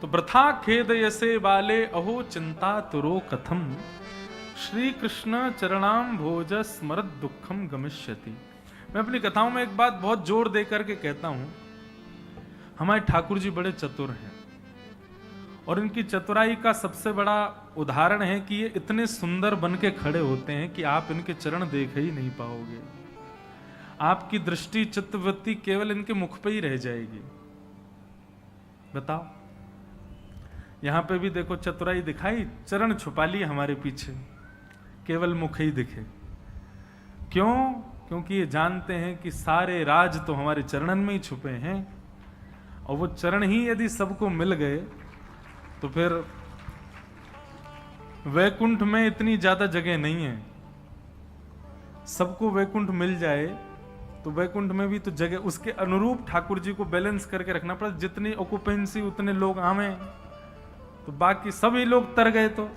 तो वृथा खेद यसे बाले अहो चिंता तुरो कथम, श्री कृष्ण चरणाम भोज स्मरत दुखम गमिष्यति। मैं अपनी कथाओं में एक बात बहुत जोर दे करके कहता हूं, हमारे ठाकुर जी बड़े चतुर हैं और इनकी चतुराई का सबसे बड़ा उदाहरण है कि ये इतने सुंदर बन के खड़े होते हैं कि आप इनके चरण देख ही नहीं पाओगे। आपकी दृष्टि चित्तवृत्ति केवल इनके मुख पे ही रह जाएगी। बताओ, यहां पे भी देखो चतुराई दिखाई, चरण छुपा लिए हमारे पीछे, केवल मुख ही दिखे। क्यों? क्योंकि ये जानते हैं कि सारे राज तो हमारे चरणन में ही छुपे हैं, और वो चरण ही यदि सबको मिल गए तो फिर वैकुंठ में इतनी ज्यादा जगह नहीं है। सबको वैकुंठ मिल जाए तो वैकुंठ में भी तो जगह, उसके अनुरूप ठाकुर जी को बैलेंस करके रखना पड़ा। जितनी ऑक्यूपेंसी उतने लोग आवे, तो बाकी सभी लोग तर गए तो।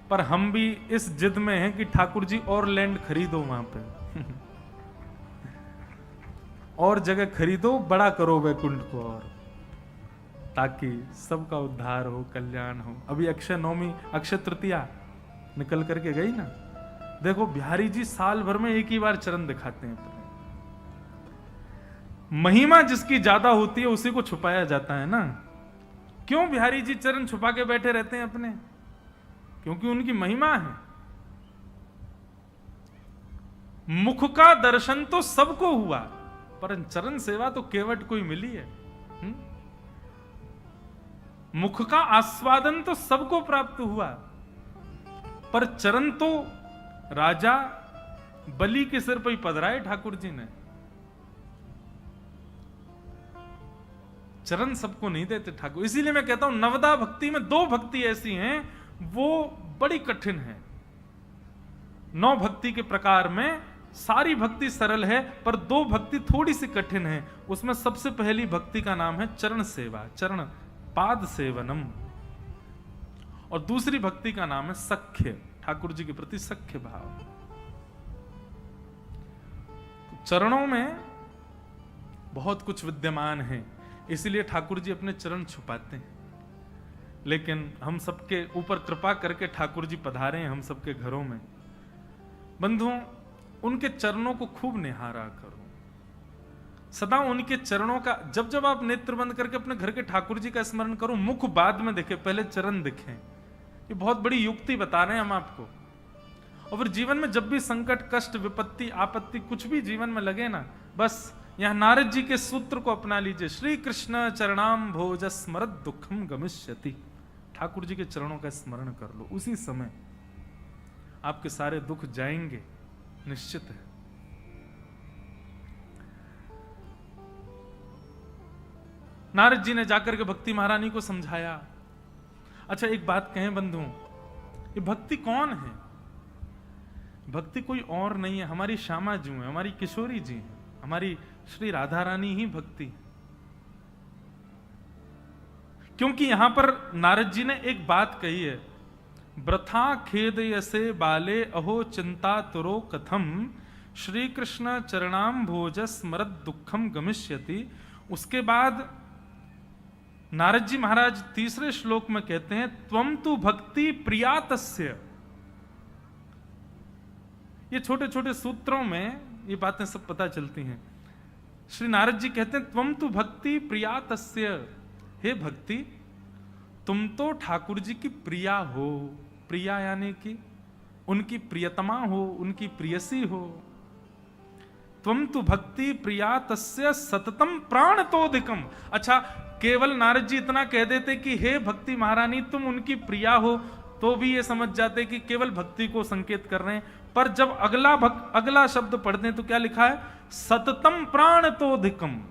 पर हम भी इस जिद में हैं कि ठाकुर जी और लैंड खरीदो वहां पे और जगह खरीदो, बड़ा करो वैकुंठ को, और ताकि सबका उद्धार हो, कल्याण हो। अभी अक्षय नवमी, अक्षय तृतीया निकल करके गई ना। देखो बिहारी जी साल भर में एक ही बार चरण दिखाते हैं। महिमा जिसकी ज्यादा होती है उसी को छुपाया जाता है ना। क्यों बिहारी जी चरण छुपा के बैठे रहते हैं अपने? क्योंकि उनकी महिमा है। मुख का दर्शन तो सबको हुआ, पर चरण सेवा तो केवट को ही मिली है। मुख का आस्वादन तो सबको प्राप्त हुआ, पर चरण तो राजा बलि के सिर पर ही पधराए ठाकुर जी ने। चरण सबको नहीं देते ठाकुर। इसीलिए मैं कहता हूं नवदा भक्ति में दो भक्ति ऐसी हैं वो बड़ी कठिन है। 9 भक्ति के प्रकार में सारी भक्ति सरल है, पर 2 भक्ति थोड़ी सी कठिन है। उसमें सबसे पहली भक्ति का नाम है चरण सेवा, चरण पाद सेवनम, और दूसरी भक्ति का नाम है सख्य, ठाकुर जी के प्रति सख्य भाव। चरणों में बहुत कुछ विद्यमान है, इसलिए ठाकुर जी अपने चरण छुपाते हैं। लेकिन हम सबके ऊपर कृपा करके ठाकुर जी पधारे हैं हम सबके घरों में। बंधुओं, उनके चरणों को खूब निहारा करो, सदा उनके चरणों का, जब जब आप नेत्र बंद करके अपने घर के ठाकुर जी का स्मरण करो, मुख बाद में दिखे, पहले चरण दिखें। ये बहुत बड़ी युक्ति बता रहे हैं हम आपको। और फिर जीवन में जब भी संकट, कष्ट, विपत्ति, आपत्ति कुछ भी जीवन में लगे ना, बस यहां नारद जी के सूत्र को अपना लीजिए, श्री कृष्ण चरणाम भोज स्मरत दुखम गमिष्यति। ठाकुर जी के चरणों का स्मरण कर लो, उसी समय आपके सारे दुख जाएंगे, निश्चित है। नारद जी ने जाकर के भक्ति महारानी को समझाया। अच्छा एक बात कहें बंधुओं, ये भक्ति कौन है? भक्ति कोई और नहीं है, हमारी श्यामा जी है, हमारी किशोरी जी है, हमारी श्री राधा रानी ही भक्ति। क्योंकि यहां पर नारद जी ने एक बात कही है, वृथा खेद यसे बाले अहो चिंता तुरो कथम, श्री कृष्ण चरणाम भोज स्मरत दुखम गमिष्यति। उसके बाद नारद जी महाराज तीसरे श्लोक में कहते हैं, त्वम तु भक्ति प्रिया तस्य। ये छोटे छोटे सूत्रों में ये बातें सब पता चलती हैं। श्री नारद जी कहते हैं, त्वम तु भक्ति प्रिया तस्य। हे भक्ति, तुम तो ठाकुर जी की प्रिया हो। प्रिया यानी कि उनकी प्रियतमा हो, उनकी प्रियसी हो। त्वम तु भक्ति प्रिया तस्य सततम प्राण तोदिकम। अच्छा, केवल नारद जी इतना कह देते कि हे भक्ति महारानी तुम उनकी प्रिया हो, तो भी ये समझ जाते कि केवल भक्ति को संकेत कर रहे हैं। पर जब अगला शब्द पढ़ते हैं तो क्या लिखा है? सततम प्राण तोधिकम।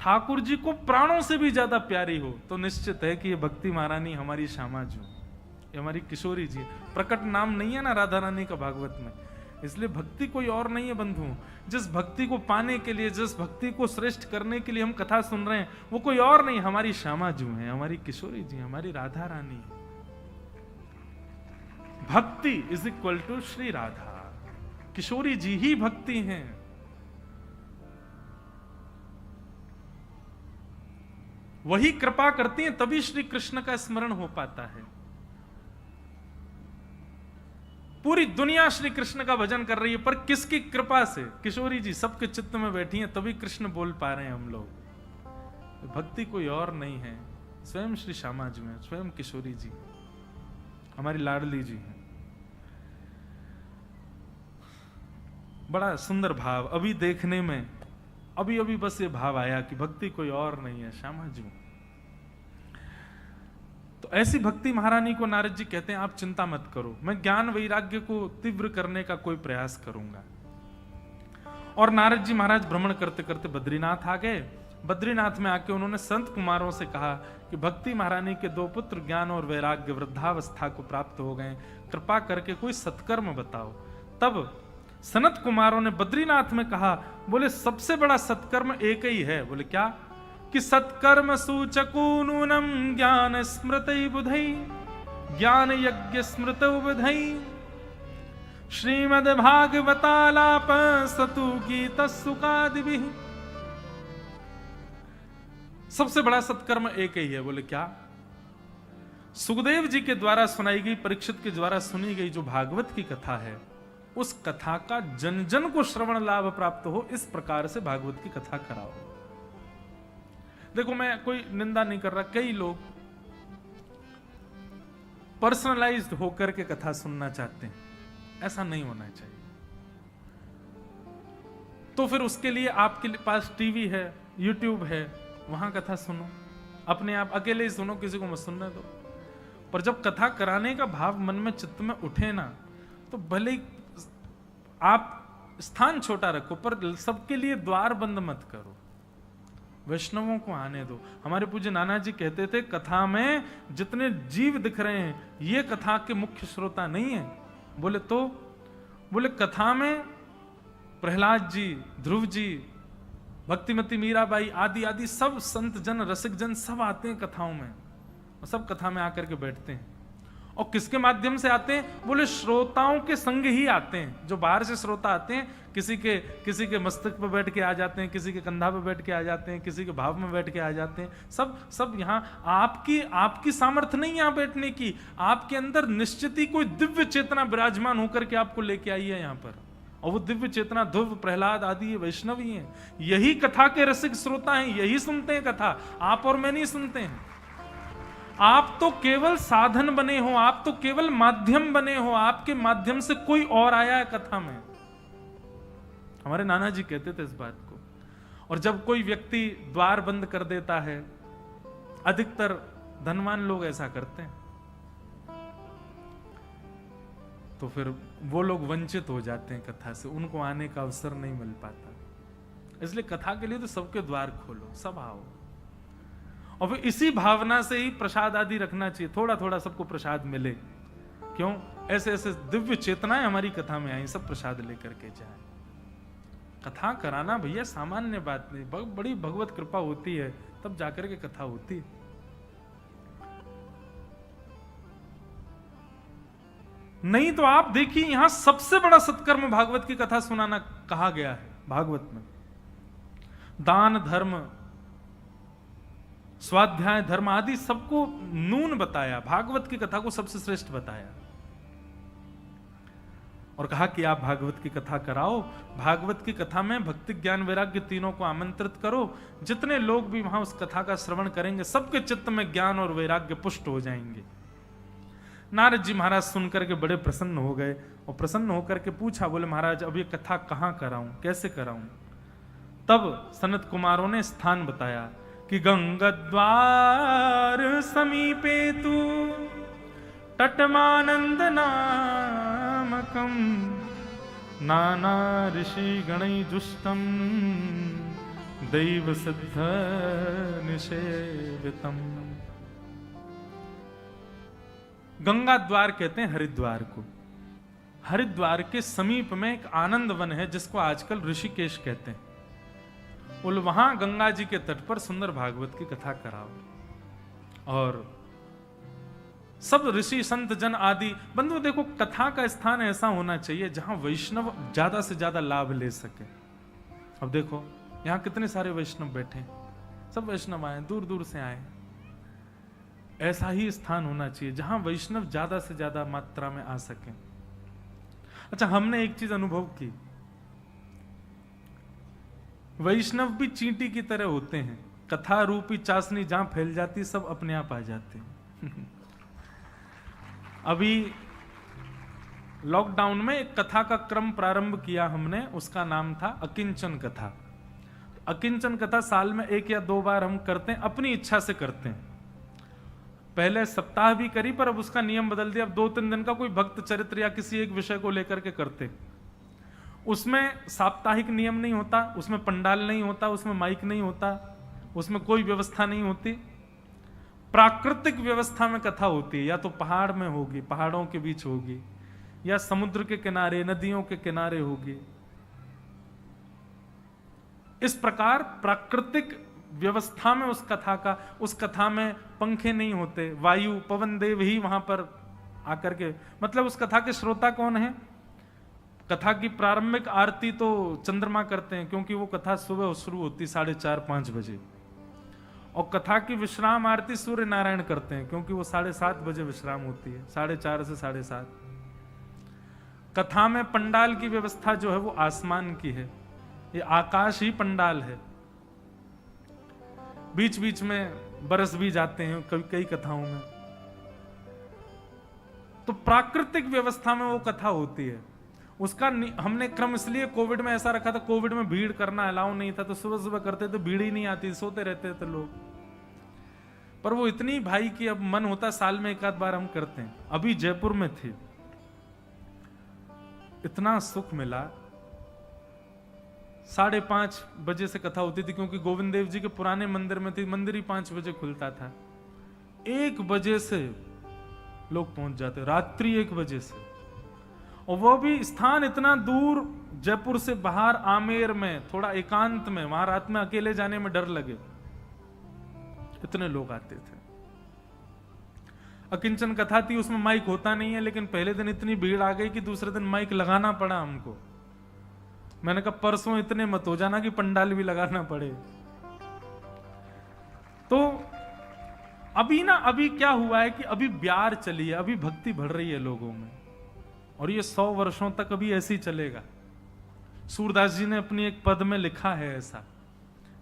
ठाकुर जी को प्राणों से भी ज्यादा प्यारी हो, तो निश्चित है कि ये भक्ति महारानी हमारी श्यामा जी, ये हमारी किशोरी जी। प्रकट नाम नहीं है ना राधा रानी का भागवत में, इसलिए भक्ति कोई और नहीं है बंधुओं। जिस भक्ति को पाने के लिए, जिस भक्ति को श्रेष्ठ करने के लिए हम कथा सुन रहे हैं, वो कोई और नहीं, हमारी श्यामा जी है, हमारी किशोरी जी, हमारी Radha Rani. Bhakti is equal to Shri Radha. Kishori ji ही भक्ति हैं। वही कृपा करती हैं, तभी श्री कृष्ण का स्मरण हो पाता है। पूरी दुनिया श्री कृष्ण का भजन कर रही है, पर किसकी कृपा से? किशोरी जी सबके चित्त में बैठी हैं, तभी कृष्ण बोल पा रहे हैं हम लोग। भक्ति कोई और नहीं है, स्वयं श्री श्यामा जी में, स्वयं किशोरी जी, हमारी लाडली जी हैं। बड़ा सुंदर भाव अभी देखने में, अभी बस ये भाव आया कि भक्ति कोई और नहीं है, श्यामा जी। तो ऐसी भक्ति महारानी को नारद जी कहते हैं आप चिंता मत करो, मैं ज्ञान वैराग्य को तीव्र करने का कोई प्रयास करूंगा। और नारद जी महाराज भ्रमण करते करते बद्रीनाथ आ गए। बद्रीनाथ में आके उन्होंने संत कुमारों से कहा कि भक्ति महारानी के 2 पुत्र ज्ञान और वैराग्य वृद्धावस्था को प्राप्त हो गए, कृपा करके कोई सत्कर्म बताओ। तब सनत कुमारों ने बद्रीनाथ में कहा, बोले सबसे बड़ा सत्कर्म एक ही है। बोले क्या? कि सत्कर्म सूचको नूनम ज्ञान स्मृति बुधई, ज्ञान यज्ञ स्मृत बुधई, श्रीमद् भागवतालाप सतु गीत सुकादिभि। सबसे बड़ा सत्कर्म एक ही है। बोले क्या? सुखदेव जी के द्वारा सुनाई गई, परीक्षित के द्वारा सुनी गई जो भागवत की कथा है, उस कथा का जन जन को श्रवण लाभ प्राप्त हो, इस प्रकार से भागवत की कथा कराओ। देखो मैं कोई निंदा नहीं कर रहा, कई लोग पर्सनलाइज्ड होकर के कथा सुनना चाहते हैं, ऐसा नहीं होना चाहिए। तो फिर उसके लिए आपके पास टीवी है, यूट्यूब है, वहां कथा सुनो, अपने आप अकेले ही सुनो, किसी को मत सुनने दो। पर जब कथा कराने का भाव मन में चित्त में उठे ना, तो भले ही आप स्थान छोटा रखो, पर सबके लिए द्वार बंद मत करो, वैष्णवों को आने दो। हमारे पूज्य नाना जी कहते थे, कथा में जितने जीव दिख रहे हैं ये कथा के मुख्य श्रोता नहीं है। बोले तो? बोले कथा में प्रहलाद जी, ध्रुव जी, भक्तिमती मीराबाई आदि आदि सब संत जन, रसिक जन सब आते हैं कथाओं में, और सब कथा में आकर के बैठते हैं। और किसके माध्यम से आते हैं? बोले श्रोताओं के संग ही आते हैं। जो बाहर से श्रोता आते हैं, किसी के मस्तक पे बैठ के आ जाते हैं, किसी के कंधा पे बैठ के आ जाते हैं, किसी के भाव में बैठ के आ जाते हैं, सब यहाँ आपकी सामर्थ्य नहीं यहाँ बैठने की, आपके अंदर निश्चित ही कोई दिव्य चेतना विराजमान होकर के आपको लेके आई है यहाँ पर। और वो दिव्य चेतना ध्रुव, प्रहलाद आदि वैष्णव ही हैं, यही कथा के रसिक श्रोता हैं, यही सुनते हैं कथा, आप और मैं नहीं सुनते हैं। आप तो केवल साधन बने हो, आप तो केवल माध्यम बने हो, आपके माध्यम से कोई और आया है कथा में। हमारे नाना जी कहते थे इस बात को। और जब कोई व्यक्ति द्वार बंद कर देता है, अधिकतर धनवान लोग ऐसा करते हैं, तो फिर वो लोग वंचित हो जाते हैं कथा से, उनको आने का अवसर नहीं मिल पाता। इसलिए कथा के लिए तो सबके द्वार खोलो, सब आओ। और फिर इसी भावना से ही प्रसाद आदि रखना चाहिए, थोड़ा थोड़ा सबको प्रसाद मिले। क्यों? ऐसे ऐसे दिव्य चेतनाएं हमारी कथा में आई, सब प्रसाद लेकर के जाए। कथा कराना भैया सामान्य बात नहीं, बड़ी भगवत कृपा होती है तब जाकर के कथा होती है। नहीं तो आप देखिए, यहां सबसे बड़ा सत्कर्म भागवत की कथा सुनाना कहा गया है। भागवत में दान धर्म, स्वाध्याय धर्म आदि सबको नून बताया, भागवत की कथा को सबसे श्रेष्ठ बताया, और कहा कि आप भागवत की कथा कराओ। भागवत की कथा में भक्ति, ज्ञान, वैराग्य तीनों को आमंत्रित करो। जितने लोग भी वहां उस कथा का श्रवण करेंगे, सबके चित्त में ज्ञान और वैराग्य पुष्ट हो जाएंगे। नारद जी महाराज सुनकर के बड़े प्रसन्न हो गए, और प्रसन्न होकर के पूछा, बोले महाराज अब ये कथा कहां कराऊं, कैसे कराऊं? तब सनत कुमारों ने स्थान बताया कि गंगाद्वार समीपे तू तटमानंद नामकम नाना ऋषि गणै जुष्टम दैव सिद्ध निषेवितम। गंगा द्वार कहते हैं हरिद्वार को। हरिद्वार के समीप में एक आनंद वन है जिसको आजकल ऋषिकेश कहते हैं। बोल वहां गंगा जी के तट पर सुंदर भागवत की कथा कराओ, और सब ऋषि संत जन आदि। बंधु देखो, कथा का स्थान ऐसा होना चाहिए जहां वैष्णव ज्यादा से ज्यादा लाभ ले सके। अब देखो यहां कितने सारे वैष्णव बैठे, सब वैष्णव आए, दूर दूर से आए। ऐसा ही स्थान होना चाहिए जहां वैष्णव ज्यादा से ज्यादा मात्रा में आ सके। अच्छा, हमने एक चीज अनुभव की, वैष्णव भी चींटी की तरह होते हैं, कथा रूपी चाशनी जहां फैल जाती सब अपने आप आ जाते हैं। अभी लॉकडाउन में एक कथा का क्रम प्रारंभ किया हमने, उसका नाम था अकिंचन कथा। अकिंचन कथा साल में 1 या 2 बार हम करते हैं, अपनी इच्छा से करते हैं। पहले सप्ताह भी करी, पर अब उसका नियम बदल दिया, अब 2-3 दिन का कोई भक्त चरित्र या किसी एक विषय को लेकर के करते। उसमें साप्ताहिक नियम नहीं होता, उसमें पंडाल नहीं होता, उसमें माइक नहीं होता, उसमें कोई व्यवस्था नहीं होती। प्राकृतिक व्यवस्था में कथा होती है, या तो पहाड़ में होगी, पहाड़ों के बीच होगी, या समुद्र के किनारे, नदियों के किनारे होगी। इस प्रकार प्राकृतिक व्यवस्था में उस कथा में पंखे नहीं होते, वायु पवन देव ही वहां पर आकर के, मतलब उस कथा के श्रोता कौन है? कथा की प्रारंभिक आरती तो चंद्रमा करते हैं, क्योंकि वो कथा सुबह शुरू होती 4:30-5 बजे, और कथा की विश्राम आरती सूर्य नारायण करते हैं, क्योंकि वो 7:30 बजे विश्राम होती है, 4:30 से 7:30। कथा में पंडाल की व्यवस्था जो है वो आसमान की है, ये आकाश ही पंडाल है। बीच बीच में बरस भी जाते हैं कई कथाओं में। तो प्राकृतिक व्यवस्था में वो कथा होती है। उसका हमने क्रम इसलिए कोविड में ऐसा रखा था, कोविड में भीड़ करना अलाउ नहीं था, तो सुबह सुबह करते थे, भीड़ ही नहीं आती, सोते रहते थे लोग। पर वो इतनी भाई कि अब मन होता साल में 1 आध बार हम करते हैं। अभी जयपुर में थे, इतना सुख मिला। 5:30 बजे से कथा होती थी, क्योंकि गोविंद देव जी के पुराने मंदिर में थी, मंदिर ही 5 बजे खुलता था। 1 बजे से लोग पहुंच जाते, रात्रि 1 बजे से, और वो भी स्थान इतना दूर, जयपुर से बाहर आमेर में, थोड़ा एकांत में, वहां रात में अकेले जाने में डर लगे, इतने लोग आते थे। अकिंचन कथा थी, उसमें माइक होता नहीं है, लेकिन पहले दिन इतनी भीड़ आ गई कि दूसरे दिन माइक लगाना पड़ा हमको। मैंने कहा परसों इतने मत हो जाना कि पंडाल भी लगाना पड़े। तो अभी क्या हुआ है कि अभी ब्यार चली है, अभी भक्ति बढ़ रही है लोगों में, और ये 100 वर्षों तक अभी ऐसे ही चलेगा। सूरदास जी ने अपनी एक पद में लिखा है ऐसा,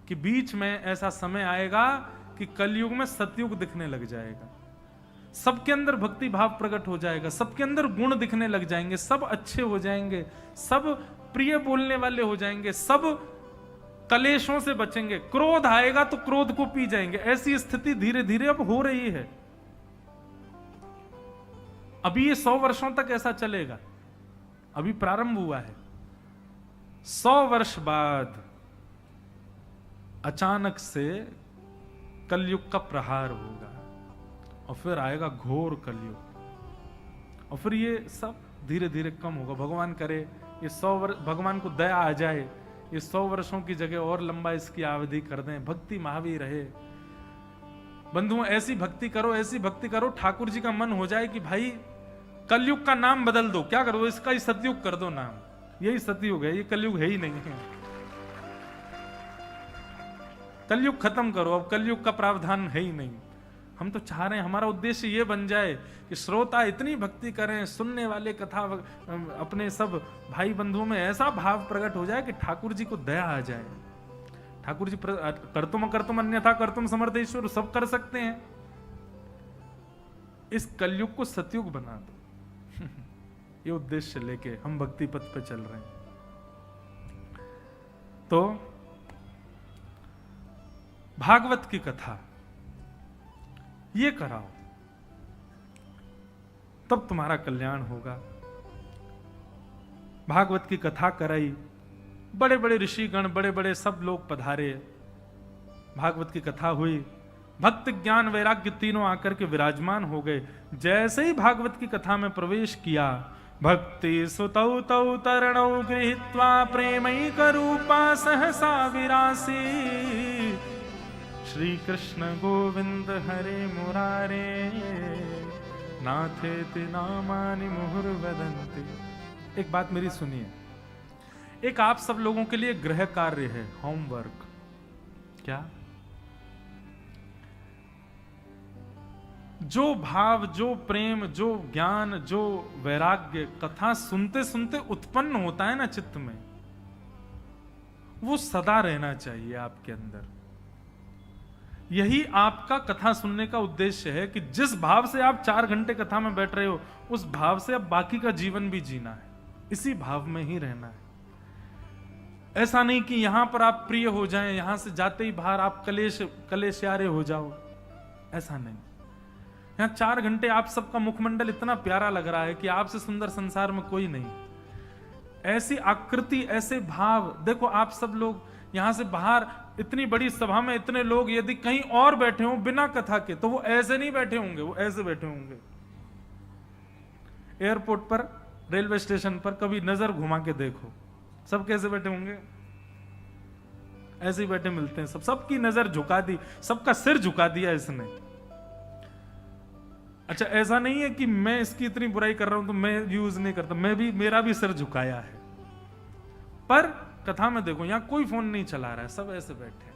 कि बीच में ऐसा समय आएगा कि कलयुग में सतयुग दिखने लग जाएगा, सबके अंदर भक्ति भाव प्रकट हो जाएगा, सबके अंदर गुण दिखने लग जाएंगे, सब अच्छे हो जाएंगे, सब प्रिय बोलने वाले हो जाएंगे, सब कलेशों से बचेंगे। क्रोध आएगा तो क्रोध को पी जाएंगे। ऐसी स्थिति धीरे धीरे अब हो रही है। अभी ये 100 वर्षों तक ऐसा चलेगा, अभी प्रारंभ हुआ है। 100 वर्ष बाद अचानक से कलयुग का प्रहार होगा, और फिर आएगा घोर कलयुग, और फिर ये सब धीरे धीरे कम होगा। भगवान करे ये 100 वर्ष, भगवान को दया आ जाए, ये 100 वर्षों की जगह और लंबा इसकी अवधि कर दें, भक्ति महावी रहे। बंधुओं, ऐसी भक्ति करो, ऐसी भक्ति करो, ठाकुर जी का मन हो जाए कि भाई कलयुग का नाम बदल दो। क्या करो, इसका ही सतयुग कर दो नाम, यही सतयुग है, ये कलयुग है ही नहीं है। कलयुग खत्म करो, अब कलयुग का प्रावधान है ही नहीं। हम तो चाह रहे हैं, हमारा उद्देश्य ये बन जाए कि श्रोता इतनी भक्ति करें, सुनने वाले कथा अपने सब भाई बंधुओं में ऐसा भाव प्रकट हो जाए कि ठाकुर जी को दया आ जाए। ठाकुर जी कर्तुम अन्यथा कर्तुम समर्थेश्वर, सब कर सकते हैं। इस कलयुग को सतयुग बना दो। ये उद्देश्य लेके हम भक्ति पथ पे चल रहे हैं। तो भागवत की कथा ये कराओ, तब तुम्हारा कल्याण होगा। भागवत की कथा कराई, बड़े बड़े ऋषिगण, बड़े बड़े सब लोग पधारे, भागवत की कथा हुई, भक्त ज्ञान वैराग्य तीनों आकर के विराजमान हो गए। जैसे ही भागवत की कथा में प्रवेश किया, भक्ति सुतौ तौ तरणौ गृहीत्वा प्रेमैक रूपा सहसा विरासी, श्री कृष्ण गोविंद हरे मुरारे, नाथेति नामानि मुहुर्वदन्ति। एक बात मेरी सुनिए, एक आप सब लोगों के लिए गृह कार्य है, होमवर्क। क्या? जो भाव, जो प्रेम, जो ज्ञान, जो वैराग्य कथा सुनते सुनते उत्पन्न होता है ना चित्त में, वो सदा रहना चाहिए आपके अंदर। यही आपका कथा सुनने का उद्देश्य है कि जिस भाव से आप 4 घंटे कथा में बैठ रहे हो, उस भाव से अब बाकी का जीवन भी जीना है, इसी भाव में ही रहना है। ऐसा नहीं कि यहां पर आप प्रिय हो जाएं, यहां से जाते ही बाहर आप कलेशियारे हो जाओ, ऐसा नहीं। यहां 4 घंटे आप सबका मुखमंडल इतना प्यारा लग रहा है कि आपसे सुंदर संसार में कोई नहीं। ऐसी आकृति, ऐसे भाव, देखो आप सब लोग यहां से बाहर इतनी बड़ी सभा में इतने लोग यदि कहीं और बैठे हों बिना कथा के, तो वो ऐसे नहीं बैठे होंगे, वो ऐसे बैठे होंगे। एयरपोर्ट पर, रेलवे स्टेशन पर कभी नजर घुमा के देखो, सब कैसे बैठे होंगे? ऐसे ही बैठे मिलते हैं सब, सबकी नजर झुका दी, सबका सिर झुका दिया इसने। अच्छा, ऐसा नहीं है कि मैं इसकी इतनी बुराई कर रहा हूं तो मैं यूज नहीं करता, मैं भी, मेरा भी सिर झुकाया है। पर कथा में देखो यहां कोई फोन नहीं चला रहा है, सब ऐसे बैठे।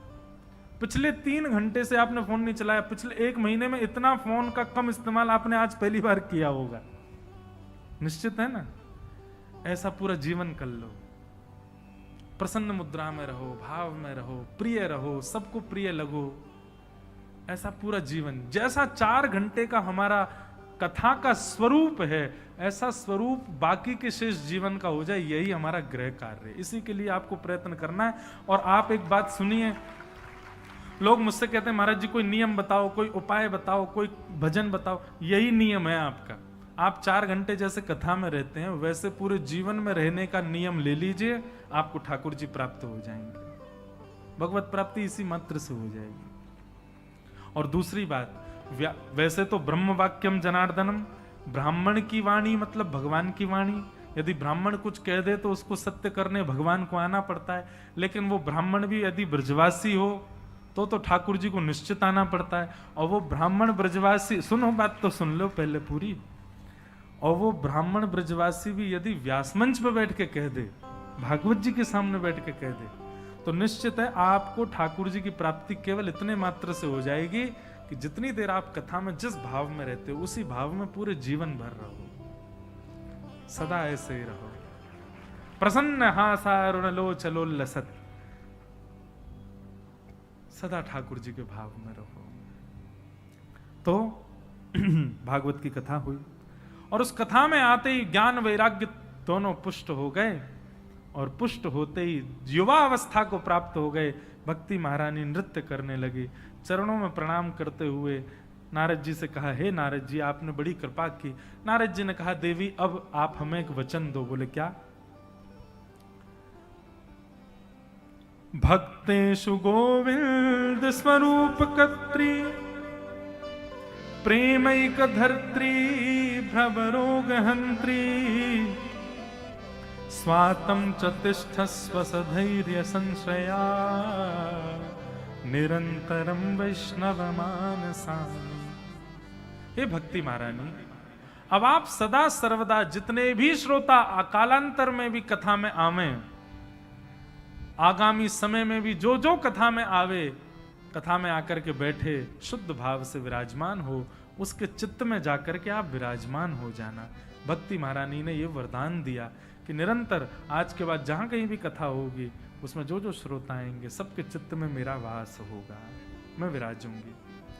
पिछले 3 घंटे से आपने फोन नहीं चलाया, पिछले 1 महीने में इतना फोन का कम इस्तेमाल आपने आज पहली बार किया होगा, निश्चित है ना। ऐसा पूरा जीवन कर लो, प्रसन्न मुद्रा में रहो, भाव में रहो, प्रिय रहो, सबको प्रिय लगो, ऐसा पूरा जीवन। जैसा 4 घंटे का हमारा कथा का स्वरूप है, ऐसा स्वरूप बाकी के शेष जीवन का हो जाए, यही हमारा गृह कार्य है। इसी के लिए आपको प्रयत्न करना है। और आप एक बात सुनिए, लोग मुझसे कहते हैं महाराज जी कोई नियम बताओ, कोई उपाय बताओ, कोई भजन बताओ। यही नियम है आपका। आप 4 घंटे जैसे कथा में रहते हैं, वैसे पूरे जीवन में रहने का नियम ले लीजिए, आपको ठाकुर जी प्राप्त हो जाएंगे। भगवत प्राप्ति इसी मात्र से हो जाएगी। और दूसरी बात, वैसे तो ब्रह्म वाक्यम जनार्दनम, ब्राह्मण की वाणी मतलब भगवान की वाणी। यदि ब्राह्मण कुछ कह दे तो उसको सत्य करने भगवान को आना पड़ता है, लेकिन वो ब्राह्मण भी यदि ब्रजवासी हो तो ठाकुर जी को निश्चित आना पड़ता है। और वो ब्राह्मण ब्रजवासी, सुनो बात तो सुन लो पहले पूरी, और वो ब्राह्मण ब्रजवासी भी यदि व्यासमंच पे बैठ के कह दे, भागवत जी के सामने बैठ के कह दे, तो निश्चित है आपको ठाकुर जी की प्राप्ति केवल इतने मात्र से हो जाएगी कि जितनी देर आप कथा में जिस भाव में रहते हो, उसी भाव में पूरे जीवन भर रहो, सदा ऐसे ही रहो। प्रसन्न हासारुणलो चलो लसत, सदा ठाकुर जी के भाव में रहो। तो भागवत की कथा हुई, और उस कथा में आते ही ज्ञान वैराग्य दोनों पुष्ट हो गए, और पुष्ट होते ही युवा अवस्था को प्राप्त हो गए। भक्ति महारानी नृत्य करने लगी, चरणों में प्रणाम करते हुए नारद जी से कहा, हे नारद जी आपने बड़ी कृपा की। नारद जी ने कहा, देवी अब आप हमें एक वचन दो। बोले क्या? भक्तेषु गोविंद स्वरूप कत्री, प्रेमैक धर्त्री, भवरोगहंत्री, स्वातम च तिष्ठस्व सधैर्य संश्रया, निरंतरम वैष्णव मानसा। हे भक्ति महारानी, अब आप सदा सर्वदा जितने भी श्रोता कालांतर में भी कथा में आवे, आगामी समय में भी जो जो कथा में आवे, कथा में आकर के बैठे शुद्ध भाव से विराजमान हो, उसके चित्त में जाकर के आप विराजमान हो जाना। भक्ति महारानी ने ये वरदान दिया कि निरंतर आज के बाद जहां कहीं भी कथा होगी, उसमें जो जो श्रोता आएंगे सबके चित्त में मेरा वास होगा, मैं विराजूंगी।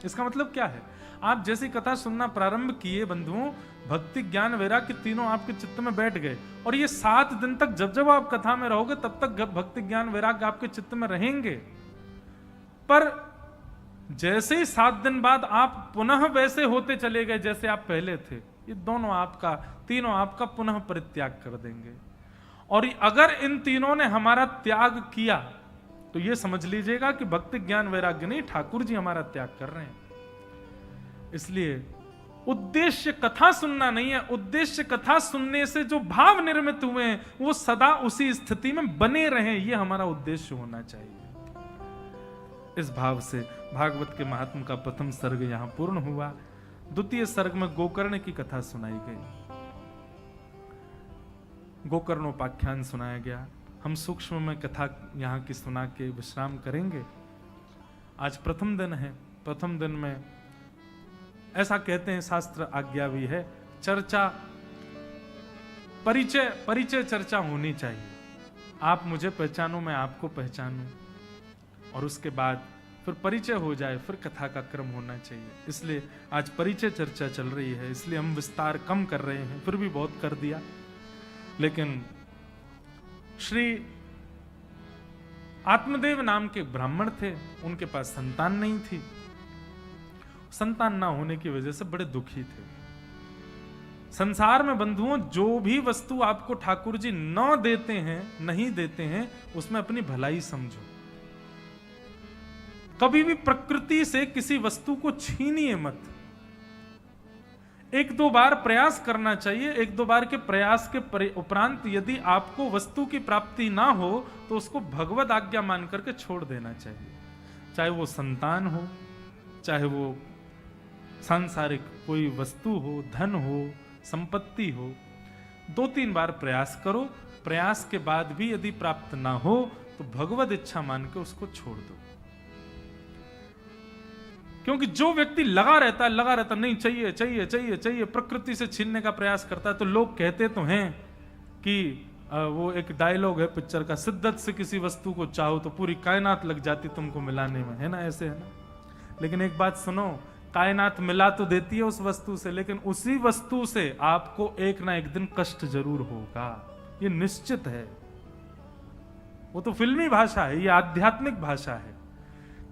इसका मतलब क्या है? आप जैसी कथा सुनना प्रारंभ किए बंधुओं, भक्ति ज्ञान वैराग्य तीनों आपके चित्त में बैठ गए, और ये 7 दिन तक जब जब आप कथा में रहोगे तब तक भक्ति ज्ञान वैराग्य आपके चित्त में रहेंगे। पर जैसे ही 7 दिन बाद आप पुनः वैसे होते चले गए जैसे आप पहले थे, ये दोनों आपका, तीनों आपका पुनः परित्याग कर देंगे। और अगर इन तीनों ने हमारा त्याग किया तो ये समझ लीजिएगा कि भक्ति ज्ञान वैराग्य नहीं, ठाकुर जी हमारा त्याग कर रहे हैं। इसलिए उद्देश्य कथा सुनना नहीं है, उद्देश्य कथा सुनने से जो भाव निर्मित हुए हैं वो सदा उसी स्थिति में बने रहें, ये हमारा उद्देश्य होना चाहिए। इस भाव से भागवत के महात्म का प्रथम सर्ग यहां पूर्ण हुआ। द्वितीय सर्ग में गोकर्ण की कथा सुनाई गई, गोकर्णोपाख्यान सुनाया गया। हम सूक्ष्म में कथा यहाँ की सुना के विश्राम करेंगे। आज प्रथम दिन है, प्रथम दिन में ऐसा कहते हैं, शास्त्र आज्ञा भी है। चर्चा, परिचय चर्चा होनी चाहिए। आप मुझे पहचानो, मैं आपको पहचानूं, और उसके बाद फिर परिचय हो जाए, फिर कथा का क्रम होना चाहिए। इसलिए आज परिचय चर्चा चल रही है, इसलिए हम विस्तार कम कर रहे हैं, फिर भी बहुत कर दिया। लेकिन श्री आत्मदेव नाम के ब्राह्मण थे, उनके पास संतान नहीं थी। संतान ना होने की वजह से बड़े दुखी थे। संसार में बंधुओं, जो भी वस्तु आपको ठाकुर जी न देते हैं, नहीं देते हैं, उसमें अपनी भलाई समझो। कभी भी प्रकृति से किसी वस्तु को छीनिए मत। एक दो बार प्रयास करना चाहिए। एक दो बार के प्रयास के उपरांत यदि आपको वस्तु की प्राप्ति ना हो तो उसको भगवत आज्ञा मान करके छोड़ देना चाहिए। चाहे वो संतान हो, चाहे वो सांसारिक कोई वस्तु हो, धन हो, संपत्ति हो। 2-3 बार प्रयास करो। प्रयास के बाद भी यदि प्राप्त ना हो तो भगवत इच्छा मान के उसको छोड़ दो। क्योंकि जो व्यक्ति लगा रहता नहीं, चाहिए चाहिए चाहिए चाहिए, प्रकृति से छीनने का प्रयास करता है, तो लोग कहते तो हैं कि वो एक डायलॉग है पिक्चर का, शिद्दत से किसी वस्तु को चाहो तो पूरी कायनात लग जाती तुमको मिलाने में, है ना, ऐसे है ना। लेकिन एक बात सुनो, कायनात मिला तो देती है उस वस्तु से, लेकिन उसी वस्तु से आपको एक ना एक दिन कष्ट जरूर होगा, ये निश्चित है। वो तो फिल्मी भाषा है, ये आध्यात्मिक भाषा है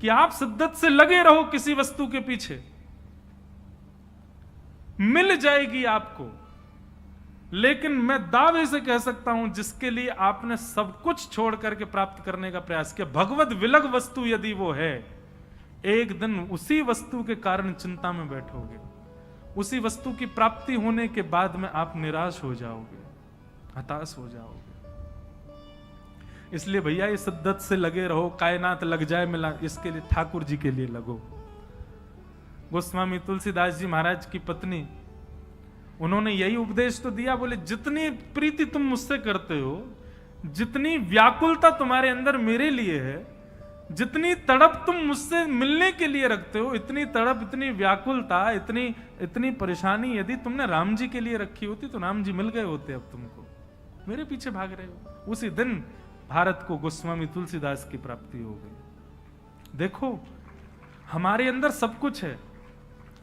कि आप शिद्दत से लगे रहो किसी वस्तु के पीछे, मिल जाएगी आपको। लेकिन मैं दावे से कह सकता हूं, जिसके लिए आपने सब कुछ छोड़ करके प्राप्त करने का प्रयास किया, भगवत विलग वस्तु यदि वो है, एक दिन उसी वस्तु के कारण चिंता में बैठोगे। उसी वस्तु की प्राप्ति होने के बाद में आप निराश हो जाओगे, हताश हो जाओगे। इसलिए भैया ये शिद्दत से लगे रहो, कायनात लग जाए मिला, इसके लिए ठाकुर जी के लिए लगो। गोस्वामी तुलसीदास जी महाराज की पत्नी, उन्होंने यही उपदेश तो दिया, बोले जितनी प्रीति तुम मुझसे करते हो, जितनी व्याकुलता तुम्हारे अंदर मेरे लिए है, जितनी तड़प तुम मुझसे मिलने के लिए रखते हो, इतनी तड़प, इतनी व्याकुलता, इतनी परेशानी यदि तुमने राम जी के लिए रखी होती तो राम जी मिल गए होते। अब तुमको मेरे पीछे भाग रहे हो। उसी दिन भारत को गोस्वामी तुलसीदास की प्राप्ति हो गई। देखो, हमारे अंदर सब कुछ है।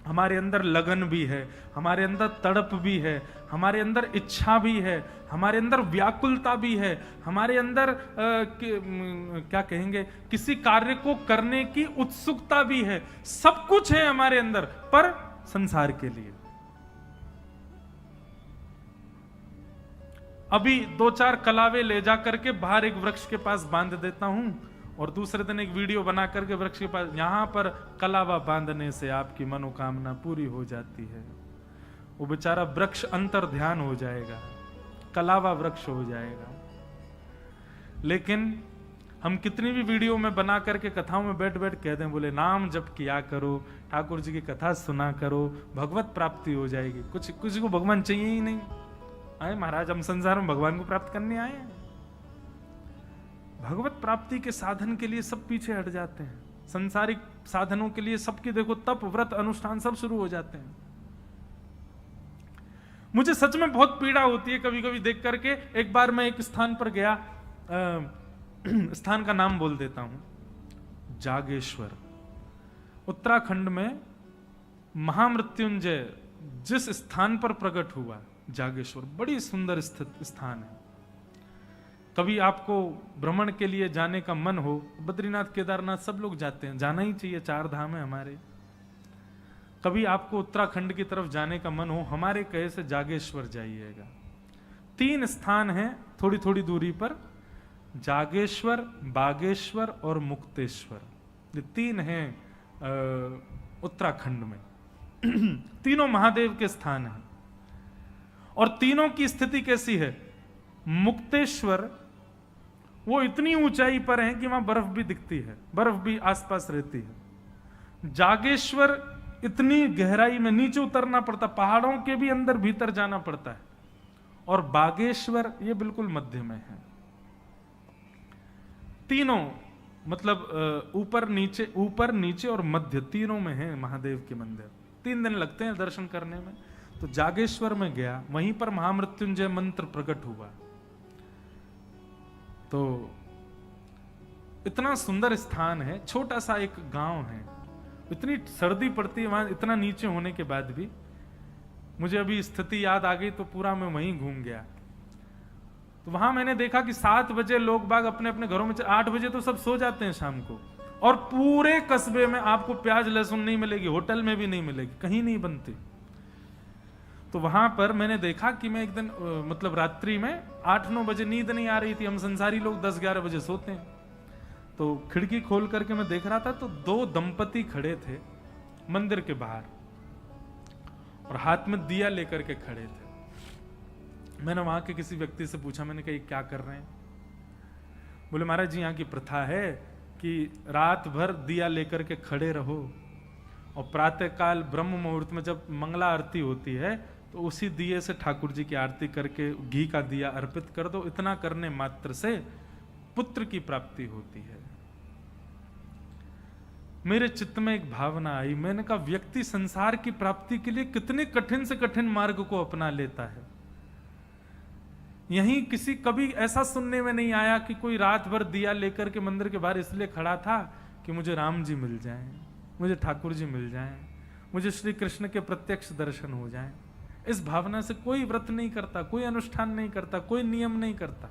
हमारे अंदर लगन भी है, हमारे अंदर तड़प भी है, हमारे अंदर इच्छा भी है, हमारे अंदर व्याकुलता भी है, हमारे अंदर क्या कहेंगे, किसी कार्य को करने की उत्सुकता भी है। सब कुछ है हमारे अंदर, पर संसार के लिए। अभी 2-4 कलावे ले जा करके बाहर एक वृक्ष के पास बांध देता हूं, और दूसरे दिन एक वीडियो बना करके वृक्ष के पास, यहां पर कलावा बांधने से आपकी मनोकामना पूरी हो जाती है। वो बेचारा वृक्ष अंतर ध्यान हो जाएगा, कलावा वृक्ष हो जाएगा। लेकिन हम कितनी भी वीडियो में बना करके कथाओं में बैठ बैठ कह दें, बोले नाम जप किया करो, ठाकुर जी की कथा सुना करो, भगवत प्राप्ति हो जाएगी। कुछ को भगवान चाहिए ही नहीं। आए महाराज, हम संसार में भगवान को प्राप्त करने आए हैं। भगवत प्राप्ति के साधन के लिए सब पीछे हट जाते हैं। संसारिक साधनों के लिए सबके देखो तप, व्रत, अनुष्ठान सब शुरू हो जाते हैं। मुझे सच में बहुत पीड़ा होती है कभी कभी देख करके। एक बार मैं एक स्थान पर गया, स्थान का नाम बोल देता हूं, जागेश्वर, उत्तराखंड में महामृत्युंजय जिस स्थान पर प्रकट हुआ, जागेश्वर बड़ी सुंदर स्थित स्थान है। कभी आपको भ्रमण के लिए जाने का मन हो, बद्रीनाथ, केदारनाथ सब लोग जाते हैं, जाना ही चाहिए, 4 धाम है हमारे। कभी आपको उत्तराखंड की तरफ जाने का मन हो, हमारे कहे से जागेश्वर जाइएगा। 3 स्थान हैं थोड़ी थोड़ी दूरी पर, जागेश्वर, बागेश्वर और मुक्तेश्वर। ये 3 हैं उत्तराखंड में। तीनों महादेव के स्थान हैं, और तीनों की स्थिति कैसी है? मुक्तेश्वर वो इतनी ऊंचाई पर है कि वहां बर्फ भी दिखती है, बर्फ भी आसपास रहती है। जागेश्वर इतनी गहराई में नीचे उतरना पड़ता, पहाड़ों के भी अंदर भीतर जाना पड़ता है। और बागेश्वर ये बिल्कुल मध्य में है। तीनों मतलब ऊपर नीचे और मध्य, तीनों में है महादेव के मंदिर। 3 दिन लगते हैं दर्शन करने में। तो जागेश्वर में गया, वहीं पर महामृत्युंजय मंत्र प्रकट हुआ। तो इतना सुंदर स्थान है, छोटा सा एक गांव है, इतनी सर्दी पड़ती है वहां, इतना नीचे होने के बाद भी। मुझे अभी स्थिति याद आ गई तो पूरा मैं वहीं घूम गया। तो वहां मैंने देखा कि 7 बजे लोग बाग अपने अपने घरों में, 8 बजे तो सब सो जाते हैं शाम को, और पूरे कस्बे में आपको प्याज लहसुन नहीं मिलेगी, होटल में भी नहीं मिलेगी, कहीं नहीं बनती। तो वहां पर मैंने देखा कि मैं एक दिन मतलब रात्रि में 8-9 बजे नींद नहीं आ रही थी, हम संसारी लोग 10-11 बजे सोते हैं। तो खिड़की खोल करके मैं देख रहा था तो 2 दंपति खड़े थे मंदिर के बाहर और हाथ में दिया लेकर के खड़े थे। मैंने वहां के किसी व्यक्ति से पूछा, मैंने कहा ये क्या कर रहे हैं? बोले महाराज जी यहाँ की प्रथा है कि रात भर दिया लेकर के खड़े रहो और प्रातः काल ब्रह्म मुहूर्त में जब मंगला आरती होती है तो उसी दिए से ठाकुर जी की आरती करके घी का दिया अर्पित कर दो। इतना करने मात्र से पुत्र की प्राप्ति होती है। मेरे चित्त में एक भावना आई, मैंने कहा व्यक्ति संसार की प्राप्ति के लिए कितने कठिन से कठिन मार्ग को अपना लेता है। यहीं किसी कभी ऐसा सुनने में नहीं आया कि कोई रात भर दिया लेकर के मंदिर के बाहर इसलिए खड़ा था कि मुझे राम जी मिल जाएं, मुझे ठाकुर जी मिल जाएं, मुझे श्री कृष्ण के प्रत्यक्ष दर्शन हो जाएं। इस भावना से कोई व्रत नहीं करता, कोई अनुष्ठान नहीं करता, कोई नियम नहीं करता।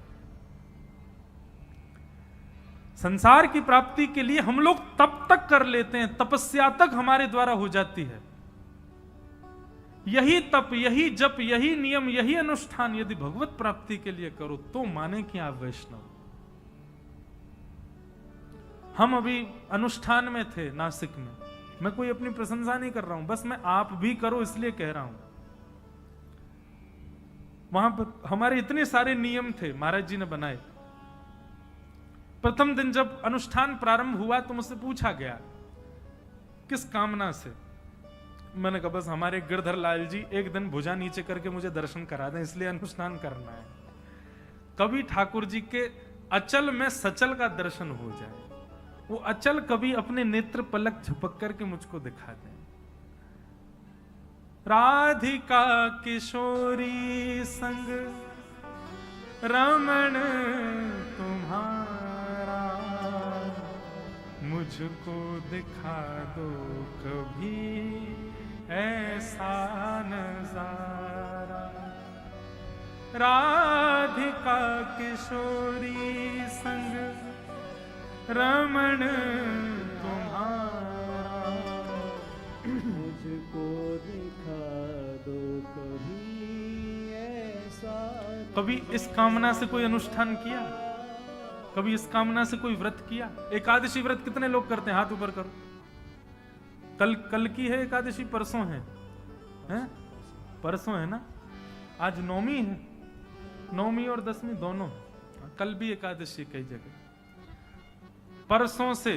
संसार की प्राप्ति के लिए हम लोग तप तक कर लेते हैं, तपस्या तक हमारे द्वारा हो जाती है। यही तप, यही जप, यही नियम, यही अनुष्ठान यदि भगवत प्राप्ति के लिए करो तो माने कि आप वैष्णव। हम अभी अनुष्ठान में थे नासिक में, मैं कोई अपनी प्रशंसा नहीं कर रहा हूं, बस मैं आप भी करो इसलिए कह रहा हूं। वहां पर हमारे इतने सारे नियम थे महाराज जी ने बनाए। प्रथम दिन जब अनुष्ठान प्रारंभ हुआ तो मुझसे पूछा गया किस कामना से। मैंने कहा बस हमारे गिरधर लाल जी एक दिन भुजा नीचे करके मुझे दर्शन करा दें, इसलिए अनुष्ठान करना है। कभी ठाकुर जी के अचल में सचल का दर्शन हो जाए, वो अचल कभी अपने नेत्र पलक झपक करके मुझको दिखा दें। राधिका किशोरी संग रमण तुम्हारा, मुझको दिखा दो कभी ऐसा नजारा। राधिका किशोरी संग रमण तुम्हारा, मुझको दिखा दो कभी ऐसा। कभी इस कामना से कोई अनुष्ठान किया? कभी इस कामना से कोई व्रत किया? एकादशी व्रत कितने लोग करते हैं? हाथ ऊपर करो। कल की है एकादशी, परसों है, हैं? परसों है ना, आज नौमी है, नौमी और 10वीं दोनों, कल भी एकादशी कई जगह। परसों से